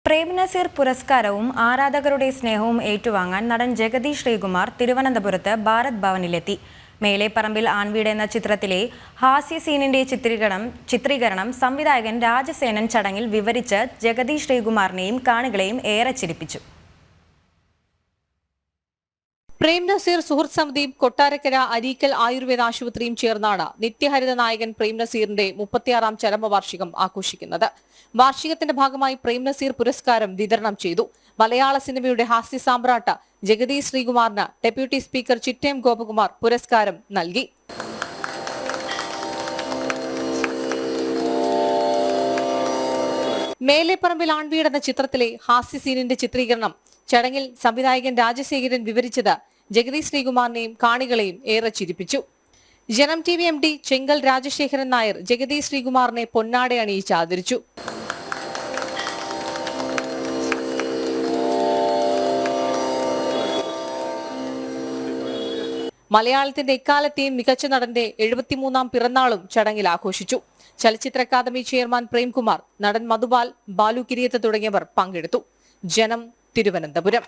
പ്രേംനസീർ പുരസ്കാരവും ആരാധകരുടെ സ്നേഹവും ഏറ്റുവാങ്ങാൻ നടൻ ജഗതി ശ്രീകുമാർ തിരുവനന്തപുരത്ത് ഭാരത് ഭവനിലെത്തി. മേലെപ്പറമ്പിൽ ആൺവീട് എന്ന ചിത്രത്തിലെ ഹാസ്യ സീനിന്റെ ചിത്രീകരണം സംവിധായകൻ രാജസേനൻ ചടങ്ങിൽ വിവരിച്ച് ജഗതി ശ്രീകുമാറിനെയും കാണികളെയും ഏറെ ചിരിപ്പിച്ചു. പ്രേംനസീർ സുഹൃത്ത് സമിതിയും കൊട്ടാരക്കര അരീക്കൽ ആയുർവേദ ആശുപത്രിയും ചേർന്നാണ് നിത്യഹരിത നായകൻ പ്രേംനസീറിന്റെ 36ാം ചരമവാർഷികം ആഘോഷിക്കുന്നത്. വാർഷികത്തിന്റെ ഭാഗമായി പ്രേംനസീർ പുരസ്കാരം വിതരണം ചെയ്തു. മലയാള സിനിമയുടെ ഹാസ്യ സാമ്രാട്ട് ജഗതി ശ്രീകുമാറിന് ഡെപ്യൂട്ടി സ്പീക്കർ ചിറ്റയം ഗോപകുമാർ പുരസ്കാരം നൽകി. മേലെപ്പറമ്പിൽ ആൺവീട് എന്ന ചിത്രത്തിലെ ഹാസ്യ സീനിന്റെ ചിത്രീകരണം ചടങ്ങിൽ സംവിധായകൻ രാജശേഖരൻ വിവരിച്ചത് ജഗതി ശ്രീകുമാറിനെയും കാണികളെയും ഏറെ ചിരിപ്പിച്ചു. ജനം TV MD ചെങ്കൽ രാജശേഖരൻ നായർ ജഗതി ശ്രീകുമാറിനെ പൊന്നാട അണിയിച്ച് ആദരിച്ചു. മലയാളത്തിന്റെ എക്കാലത്തെയും മികച്ച നടന്റെ 73ാം പിറന്നാളും ചടങ്ങിൽ ആഘോഷിച്ചു. ചലച്ചിത്ര അക്കാദമി ചെയർമാൻ പ്രേംകുമാർ, നടൻ മധുപാൽ, ബാലു കിരിയത്ത് തുടങ്ങിയവർ പങ്കെടുത്തു. ജനം, തിരുവനന്തപുരം.